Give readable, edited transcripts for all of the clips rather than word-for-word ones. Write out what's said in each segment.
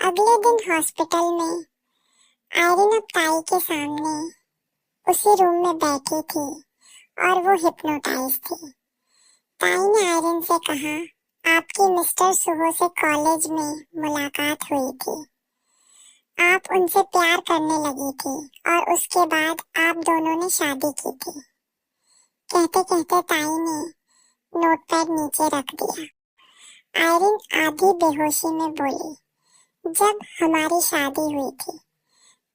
अगले दिन हॉस्पिटल में आयरन अब ताई के सामने उसी रूम में बैठी थी और वो हिप्नोटाइज थी। ताई ने आयरन से कहा, आपकी मिस्टर सुहो से कॉलेज में मुलाकात हुई थी। आप उनसे प्यार करने लगी थी और उसके बाद आप दोनों ने शादी की थी। कहते कहते ताई ने नोटपैड नीचे रख दिया। आयरन आधी बेहोशी में बोली, जब हमारी शादी हुई थी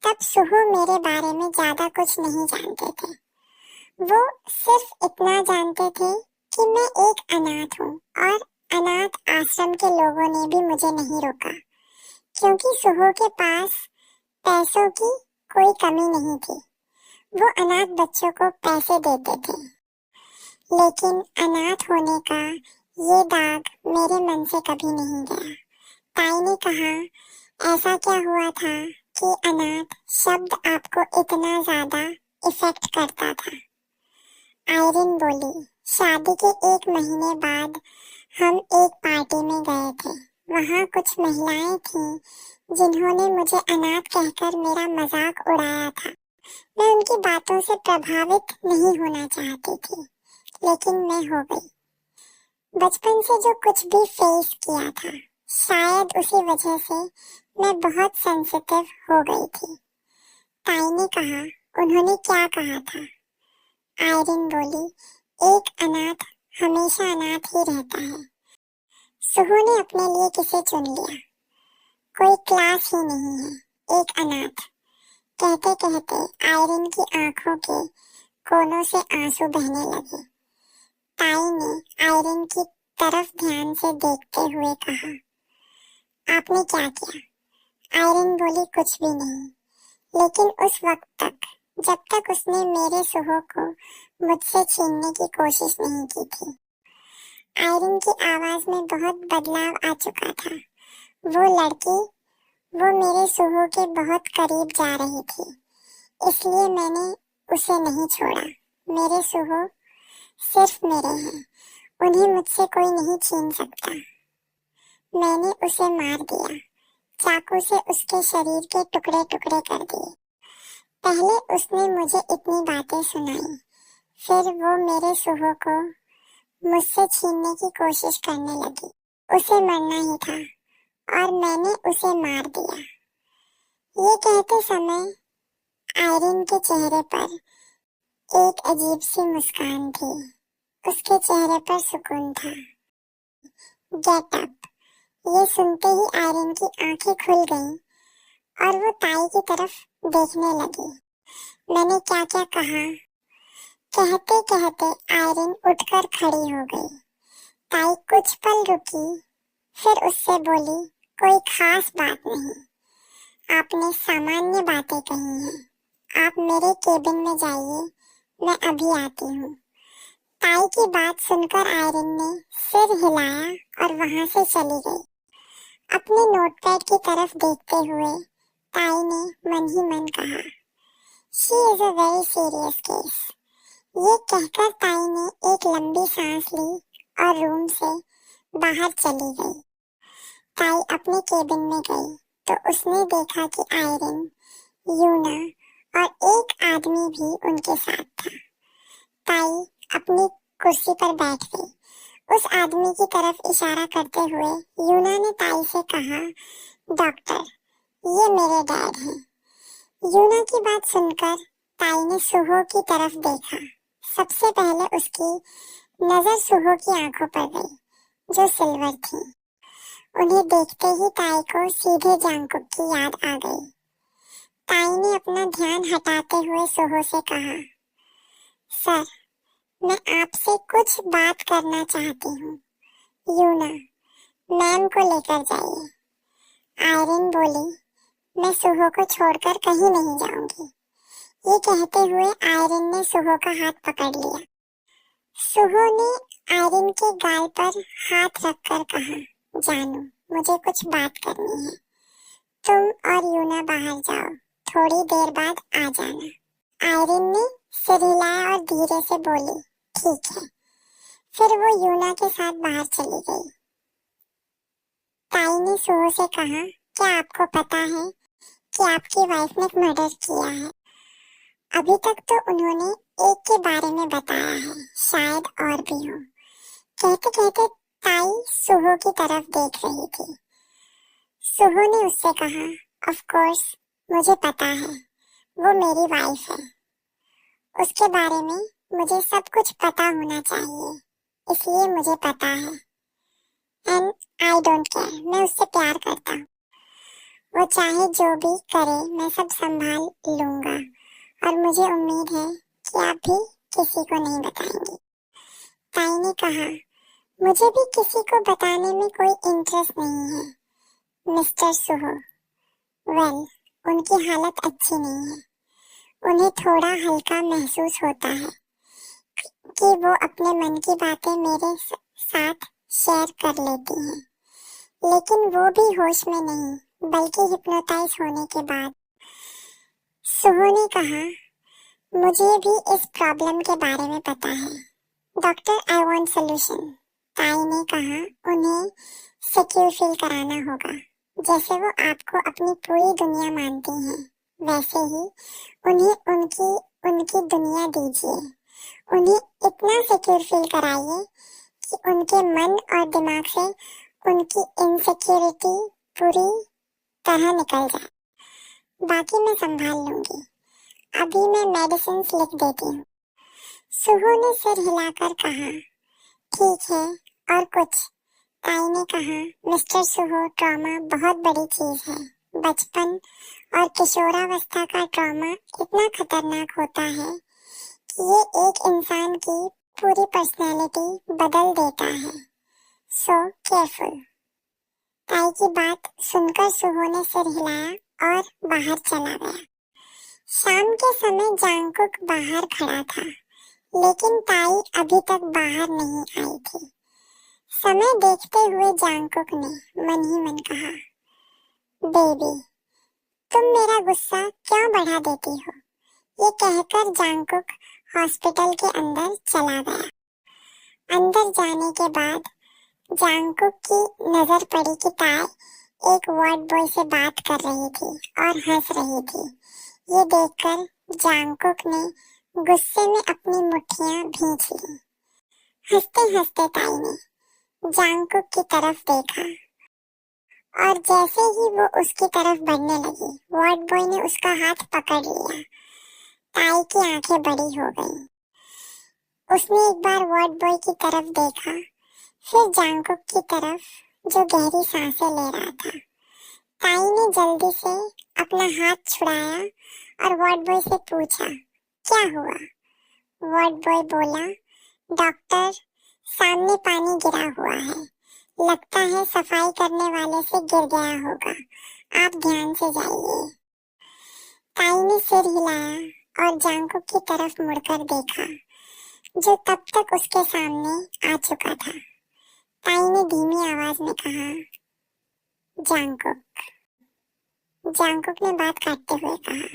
तब सुहो मेरे बारे में ज्यादा कुछ नहीं जानते थे। वो सिर्फ इतना जानते थे कि मैं एक अनाथ हूँ और अनाथ आश्रम के लोगों ने भी मुझे नहीं रोका, क्योंकि सुहो के पास पैसों की कोई कमी नहीं थी। वो अनाथ बच्चों को पैसे देते थे। लेकिन अनाथ होने का ये दाग मेरे मन से कभी नहीं गया। ताई ने कहा, ऐसा क्या हुआ था कि अनाथ शब्द आपको इतना ज्यादा इफेक्ट करता था? आयरन बोली, शादी के 1 महीने बाद हम एक पार्टी में गए थे। वहाँ कुछ महिलाएं थीं जिन्होंने मुझे अनाथ कहकर मेरा मजाक उड़ाया था। मैं उनकी बातों से प्रभावित नहीं होना चाहती थी, लेकिन मैं हो गई। बचपन से जो कुछ भी फेस किया था, शायद उसी वजह से मैं बहुत सेंसिटिव हो गई थी। ताई ने कहा, उन्होंने क्या कहा था? आयरन बोली, एक अनाथ हमेशा अनाथ ही रहता है। सुहो ने अपने लिए किसे चुन लिया? कोई क्लास ही नहीं है, एक अनाथ। कहते कहते आयरन की आंखों के कोनों से आंसू बहने लगे। ताई ने आयरन की तरफ ध्यान से देखते हुए कहा, आपने क्या किया? आयरन बोली, कुछ भी नहीं। लेकिन उस वक्त तक, जब तक उसने मेरे सुहो को मुझसे छीनने की कोशिश नहीं की थी। आयरन की आवाज में बहुत बदलाव आ चुका था। वो लड़की, वो मेरे सुहो के बहुत करीब जा रही थी, इसलिए मैंने उसे नहीं छोड़ा। मेरे सुहो सिर्फ मेरे हैं, उन्हें मुझसे कोई नहीं छीन सकता। मैंने उसे मार दिया, चाकू से उसके शरीर के टुकड़े टुकड़े कर दिए। पहले उसने मुझे इतनी बातें सुनाई, फिर वो मेरे सुहो को मुझसे छीनने की कोशिश करने लगी। उसे मरना ही था और मैंने उसे मार दिया। ये कहते समय आयरन के चेहरे पर एक अजीब सी मुस्कान थी। उसके चेहरे पर सुकून था। गेट अप, ये सुनते ही आयरन की आंखें खुल गईं और वो ताई की तरफ देखने लगी। मैंने क्या क्या कहा? कहते कहते आयरन उठकर खड़ी हो गई। ताई कुछ पल रुकी, फिर उससे बोली, कोई खास बात नहीं, आपने सामान्य बातें कही हैं। आप मेरे केबिन में जाइए, मैं अभी आती हूँ। ताई की बात सुनकर आयरन ने सिर हिलाया और वहां से चली गई। अपने नोटपैड की तरफ देखते हुए ताई ने मन ही मन कहा, she is a very serious case. ये कहकर ताई ने एक लंबी सांस ली और रूम से बाहर चली गई। ताई अपने केबिन में गई तो उसने देखा कि आयरन, यूना और एक आदमी भी उनके साथ था। ताई अपनी कुर्सी पर बैठ गई। उस आदमी की तरफ इशारा करते हुए यूना ने ताई से कहा, डॉक्टर, ये मेरे डैड हैं। यूना की बात सुनकर ताई ने सुहो की तरफ देखा। सबसे पहले उसकी नजर सुहो की आंखों पर गई, जो सिल्वर थी। उन्हें देखते ही ताई को सीधे जांगकुक की याद आ गई। ताई ने अपना ध्यान हटाते हुए सुहो से कहा, सर, मैं आपसे कुछ बात करना चाहती हूँ। यूना, मैम को लेकर जाइए। आयरन बोली, मैं सुहो को छोड़कर कहीं नहीं जाऊंगी। ये कहते हुए आयरन ने सुहो का हाथ पकड़ लिया। सुहो ने आयरन के गाल पर हाथ रखकर कहा, जानू, मुझे कुछ बात करनी है। तुम और यूना बाहर जाओ, थोड़ी देर बाद आ जाना। आयरन ने सिर हिलाया और धीरे से बोली, ठीक है। फिर वो यूना के साथ बाहर चली गई। ताई ने सुहो से कहा, क्या आपको पता है कि आपकी वाइफ ने मर्डर किया है? अभी तक तो उन्होंने एक के बारे में बताया है, शायद और भी हो। कहते कहते ताई सुहो की तरफ देख रही थी। सुहो ने उससे कहा, ऑफ कोर्स मुझे पता है, वो मेरी वाइफ है। उसके बारे में मुझे सब कुछ पता होना चाहिए, इसलिए मुझे पता है। एंड आई डोंट केयर, मैं उससे प्यार करता हूँ। वो चाहे जो भी करे, मैं सब संभाल लूंगा। और मुझे उम्मीद है कि आप भी किसी को नहीं बताएंगी। ताई ने कहा, मुझे भी किसी को बताने में कोई इंटरेस्ट नहीं है मिस्टर सुहो। वेल, उनकी हालत अच्छी नहीं है। उन्हें थोड़ा हल्का महसूस होता है कि वो अपने मन की बातें मेरे साथ शेयर कर लेती हैं, लेकिन वो भी होश में नहीं, बल्कि हिप्नोटाइज होने के बाद। सुहो ने कहा, मुझे भी इस प्रॉब्लम के बारे में पता है डॉक्टर, आई वांट सॉल्यूशन। ताई ने कहा, उन्हें सिक्योर फील कराना होगा। जैसे वो आपको अपनी पूरी दुनिया मानती हैं, वैसे ही उन्हें उनकी दुनिया दीजिए। उन्हें इतना सिक्योर फील कराइए कि उनके मन और दिमाग से उनकी इनसिक्योरिटी पूरी तरह निकल जाए। बाकी मैं संभाल लूंगी। अभी मैं मेडिसिन लिख देती हूँ। सुहो ने सिर हिलाकर कहा, ठीक है, और कुछ? ताई ने कहा, मिस्टर सुहो, ट्रॉमा बहुत बड़ी चीज है। बचपन और किशोरावस्था का ट्रॉमा इतना खतरनाक होता है कि ये एक इंसान की पूरी पर्सनैलिटी बदल देता है। So careful. ताई की बात सुनकर सुहो ने सिर हिलाया और बाहर चला गया। शाम के समय जांगकुक बाहर खड़ा था, लेकिन ताई अभी तक बाहर नहीं आई थी। समय देखते हुए जांगकुक ने मन ही मन कहा, बेबी, तुम मेरा गुस्सा क्यों बढ़ा देती हो? ये कहकर जांगकुक हॉस्पिटल के अंदर चला गया। अंदर जाने के बाद जांगकुक की नजर पड़ी कि ताई एक वार्ड बॉय से बात कर रही थी और हंस रही थी। ये देखकर जांगकुक ने गुस्से में अपनी मुट्ठियां भींच ली। हंसते हंसते ताई ने जांगकुक की तरफ देखा और जैसे ही वो उसकी तरफ बढ़ने लगी, वार्ड बॉय ने उसका हाथ पकड़ लिया। ताई की आंखें बड़ी हो गईं। उसने एक बार वार्ड बॉय की तरफ देखा, फिर जांगकुक की तरफ, जो गहरी सांसें ले रहा था। ताई ने जल्दी से अपना हाथ छुड़ाया और वार्ड बॉय से पूछा, क्या हुआ? वार्ड बॉय बोला, डॉक्टर, सामने पानी गिरा हुआ है। लगता है सफाई करने वाले से गिर गया होगा। आप ध्यान से जाइए। ताई ने सिर हिलाया और जांगकुक की तरफ मुड़कर देखा, जो तब तक उसके सामने आ चुका था। ताई ने धीमी आवाज में कहा, जांगकुक। जांगकुक ने बात काटते हुए कहा,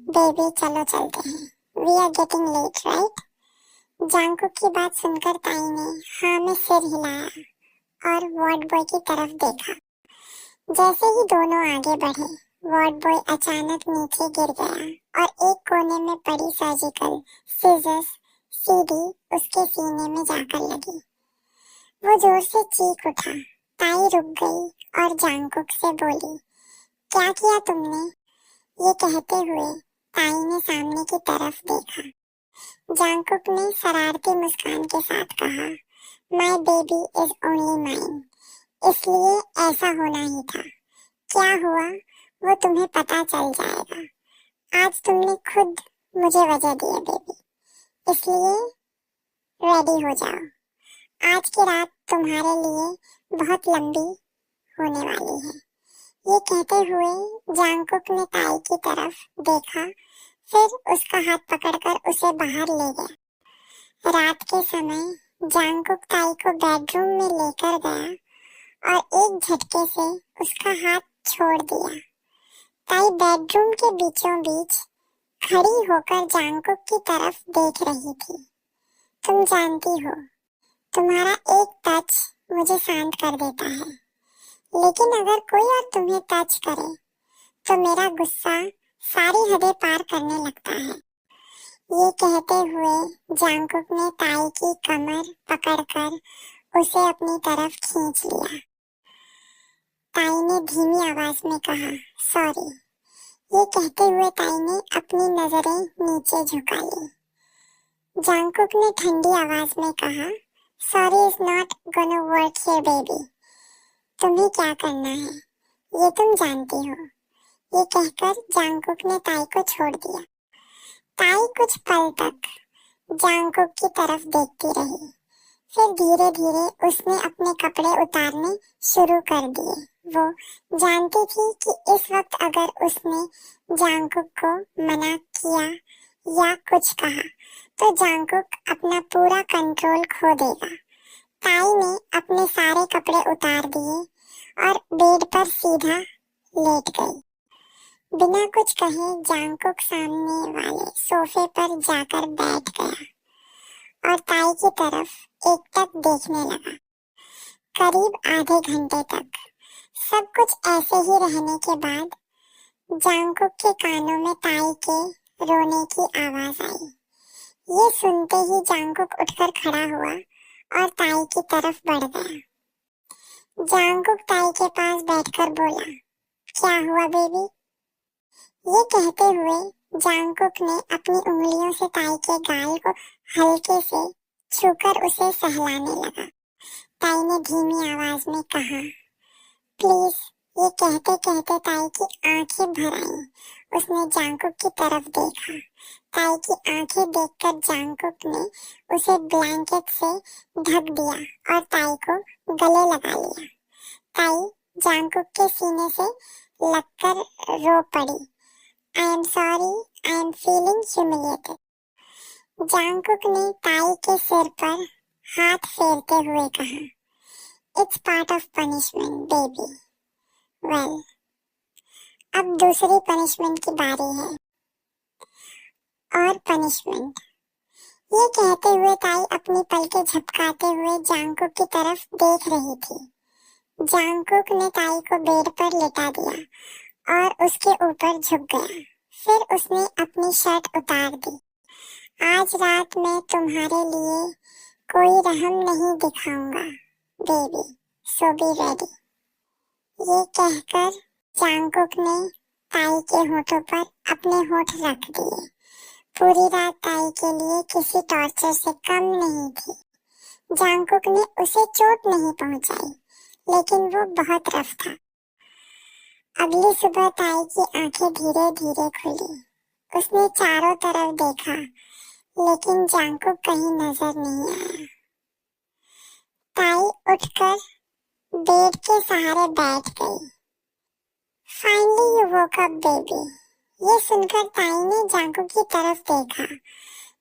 बेबी, चलो चलते हैं। We are getting late, right? Jungkook की बात सुनकर ताई ने हाँ में सिर हिलाया और वार्ड बॉय की तरफ देखा। जैसे ही दोनों आगे बढ़े, वार्ड बॉय अचानक नीचे गिर गया और एक कोने में पड़ी सर्जिकल सीजर्स सीधी उसके सीने में जाकर लगी। वो जोर से चीख उठा। ताई रुक गई और जांगकुक से बोली, क्या किया तुमने? ये कहते हुए ताई ने सामने की तरफ देखा। जांगकुक ने शरारती मुस्कान के साथ कहा, my baby is only mine, इसलिए ऐसा होना ही था। क्या हुआ वो तुम्हें पता चल जाएगा। आज तुमने खुद मुझे वजह दी है बेबी, इसलिए रेडी हो जाओ। आज की रात तुम्हारे लिए बहुत लंबी होने वाली है। ये कहते हुए जांगकुक ने ताई की तरफ देखा, फिर उसका हाथ पकड़कर उसे बाहर ले गया। रात के समय जांगकुक ताई को बेडरूम में लेकर गया और एक झटके से उसका हाथ छोड़ दिया। ताई बेडरूम के बीचों बीच खड़ी होकर जांगकुक की तरफ देख रही थी। तुम जानती हो, तुम्हारा एक टच मुझे शांत कर देता है, लेकिन अगर कोई और तुम्हें टच करे तो मेरा गुस्सा सारी हदें पार करने लगता है। ये कहते हुए जांगकुक ने ताई की कमर पकड़कर उसे अपनी तरफ खींच लिया। ताई ने धीमी आवाज में कहा, सॉरी। ये कहते हुए ताई ने अपनी नजरें नीचे झुका ली। जांगकुक ने ठंडी आवाज में कहा, sorry is not gonna work here baby. तुम्हें क्या करना है ये तुम जानती हो। ये कहकर जांगकुक ने ताई को छोड़ दिया। ताई कुछ पल तक जांगकुक की तरफ देखती रही, फिर धीरे धीरे उसने अपने कपड़े उतारने शुरू कर दिए। वो जानती थी कि इस वक्त अगर उसने जांगकुक को मना किया या कुछ कहा तो जांगकुक अपना पूरा कंट्रोल खो देगा। ताई ने अपने सारे कपड़े उतार दिए और बेड पर सीधा लेट गई। बिना कुछ कहे जांगकुक सामने वाले सोफे पर जाकर बैठ गया और ताई की तरफ एकटक देखने लगा। करीब आधे घंटे तक सब कुछ ऐसे ही रहने के बाद जांगकुक के कानों में ताई के रोने की आवाज आई। ये सुनते ही जांगकुक उठकर खड़ा हुआ और ताई की तरफ बढ़ गया। जांगकुक ताई के पास बैठकर बोला, क्या हुआ बेबी? ये कहते हुए जांगकुक ने अपनी उंगलियों से ताई के गाल को हल्के से छूकर उसे सहलाने लगा। ताई ने धीमी आवाज में कहा, प्लीज। ये कहते कहते ताई की आंखें भर आईं। उसने जांगकुक की तरफ देखा। ताई की आंखें देखकर जांगकुक ने उसे ब्लैंकेट से ढक दिया और ताई को गले लगा लिया। ताई जांगकुक के सीने से लगकर रो पड़ी। I am sorry, I am feeling humiliated. Jungkook ने ताई के सिर पर हाथ फेरते हुए कहा, it's part of punishment baby. Well, अब दूसरी पनिशमेंट की बारी है। और पनिशमेंट। ये कहते हुए ताई अपनी पलकें झपकाते हुए जांगकुक की तरफ देख रही थी। जांगकुक ने ताई को बेड पर लेटा दिया और उसके ऊपर झुक गया। फिर उसने अपनी शर्ट उतार दी। आज रात मैं तुम्हारे लिए कोई रहम नहीं दिखाऊंगा बेबी, सो बी रेडी। ये कहकर जांगकुक ने ताई के होठों पर अपने होठ रख दिए। पूरी रात ताई के लिए किसी टॉर्चर से कम नहीं थी। जांगकुक ने उसे चोट नहीं पहुंचाई, लेकिन वो बहुत रफ था। अगली सुबह ताई की आंखें धीरे धीरे खुली। उसने चारों तरफ देखा, लेकिन जांगकुक कहीं नजर नहीं आया। ताई उठकर बेड के सहारे बैठ गई। Finally you woke up baby. ये सुनकर ताई ने जांगकुक की तरफ देखा,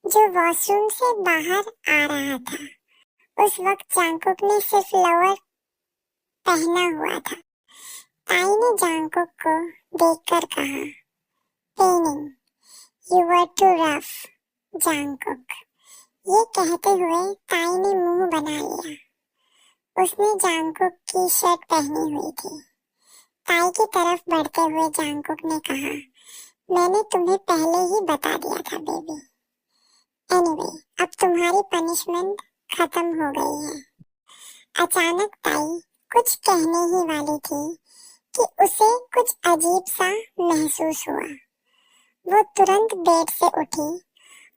जो वॉशरूम से बाहर आ रहा था। उस वक्त जांगकुक ने सिर्फ लोअर पहना हुआ था। ताई ने जांगकुक को देखकर कहा, penning, you were too rough Jungkook. ये कहते हुए ताई ने मुंह बना लिया। उसने जांगकुक की शर्ट पहनी हुई थी। ताई की तरफ बढ़ते हुए जांगकुक ने कहा, मैंने तुम्हें पहले ही बता दिया था बेबी। एनीवे, अब तुम्हारी पनिशमेंट खत्म हो गई है। अचानक ताई कुछ कहने ही वाली थी कि उसे कुछ अजीब सा महसूस हुआ। वो तुरंत बेड से उठी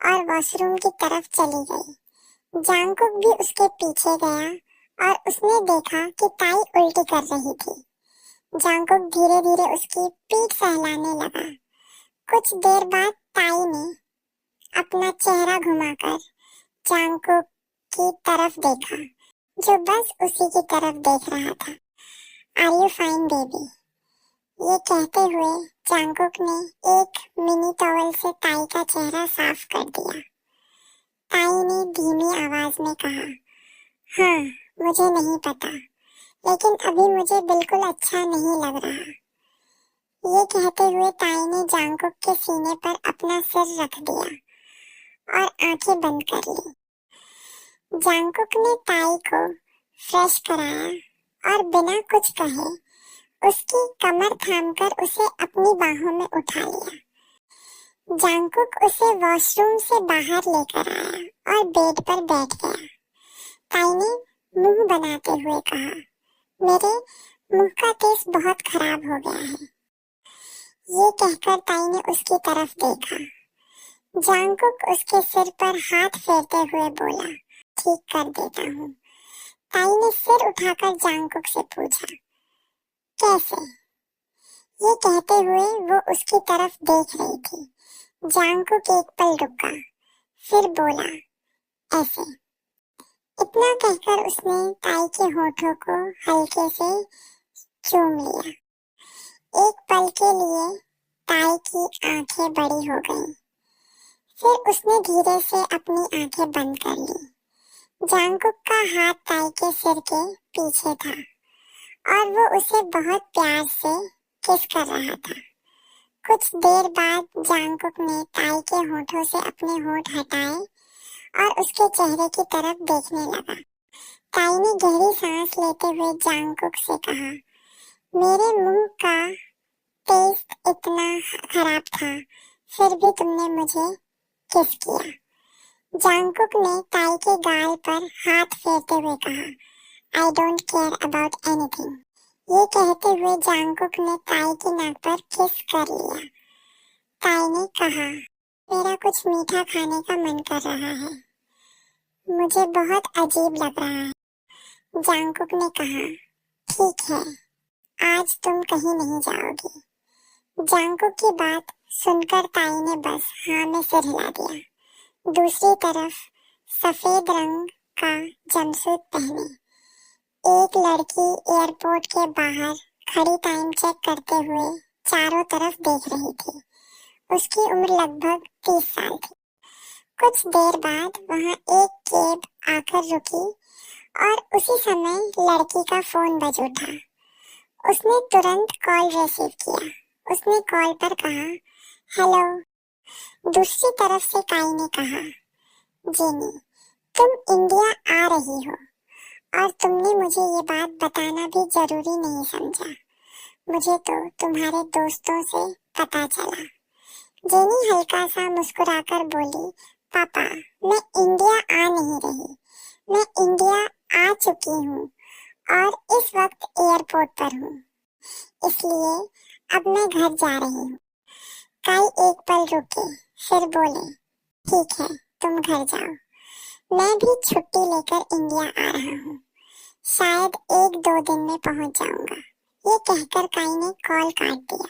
और वॉशरूम की तरफ चली गई। जांगकुक भी उसके पीछे गया और उसने देखा कि ताई उल्टी कर रही थी। जांगकुक धीरे धीरे उसकी पीठ सहलाने लगा। कुछ देर बाद ताई ने अपना चेहरा घुमाकर जांगकुक की तरफ देखा, जो बस उसी की तरफ देख रहा था। Are you fine baby? ये कहते हुए जांगकुक ने एक मिनी टॉवल से ताई का चेहरा साफ कर दिया। ताई ने धीमी आवाज में कहा, हाँ, मुझे नहीं पता, लेकिन अभी मुझे बिल्कुल अच्छा नहीं लग रहा। ये कहते हुए ताई ने जांगकुक के सीने पर अपना सिर रख दिया और आंखें बंद कर ली। जांगकुक ने ताई को फ्रेश कराया और बिना कुछ कहे उसकी कमर थामकर उसे अपनी बाहों में उठा लिया। जांगकुक उसे वॉशरूम से बाहर लेकर आया और बेड पर बैठ गया। ताई ने मुंह बनाते हुए कहा, मेरे मुंह का टेस्ट बहुत खराब हो गया है। ये कहकर ताई ने उसकी तरफ देखा। जांगकुक उसके सिर पर हाथ फेरते हुए बोला, ठीक कर देता हूँ। ताई ने सिर उठाकर जांगकुक से पूछा, कैसे? ये कहते हुए वो उसकी तरफ देख रही थी। जांगकुक एक पल रुका, फिर बोला, ऐसे। इतना कहकर उसने ताई के होठों को हल्के से चूम लिया। एक पल के लिए ताई की आंखें बड़ी हो गईं। फिर उसने धीरे से अपनी आंखें बंद कर ली। जांगकुक का हाथ ताई के सिर के पीछे था और वो उसे बहुत प्यार से किस कर रहा था। कुछ देर बाद जांगकुक ने ताई के होठों से अपने होठ हटाए और उसके चेहरे की तरफ देखने लगा। ताई ने गहरी सांस लेते हुए जांगकुक से कहा, मेरे मुंह का टेस्ट इतना खराब था, फिर भी तुमने मुझे किस किया। जांगकुक ने ताई के गाल पर हाथ फेरते हुए कहा, I don't care about anything. ये कहते हुए जांगकुक ने ताई की नाक पर किस कर लिया। ताई ने कहा, मेरा कुछ मीठा खाने का मन कर रहा है। मुझे बहुत अजीब लग रहा है। जांगकुक ने कहा, ठीक है, आज तुम कहीं नहीं जाओगी। जांगकुक की बात सुनकर ताई ने बस हाँ में सिर हिला दिया। दूसरी तरफ सफेद रंग का जंपसूट पहने एक लड़की एयरपोर्ट के बाहर खड़ी टाइम चेक करते हुए चारों तरफ देख रही थी। उसकी उम्र लगभग 30 साल थी। कुछ देर बाद वहां एक कैब आकर रुकी और उसी समय लड़की का फोन बज उठा। उसने तुरंत कॉल रिसीव किया। उसने कॉल पर कहा, हेलो। दूसरी तरफ से काई ने कहा, जेनी, तुम इंडिया आ रही हो और तुमने मुझे ये बात बताना भी जरूरी नहीं समझा। मुझे तो तुम्हारे दोस्तों से पता चला। जेनी हल्का सा मुस्कुराकर बोली, पापा, मैं इंडिया आ नहीं रही, मैं इंडिया आ चुकी हूँ और इस वक्त एयरपोर्ट पर हूँ, इसलिए अब मैं घर जा रही हूँ। काई एक पल रुके, फिर बोले, ठीक है, तुम घर जाओ। मैं भी छुट्टी लेकर इंडिया आ रहा हूँ, शायद 1-2 दिन में पहुँच जाऊंगा। ये कहकर काई ने कॉल काट दिया।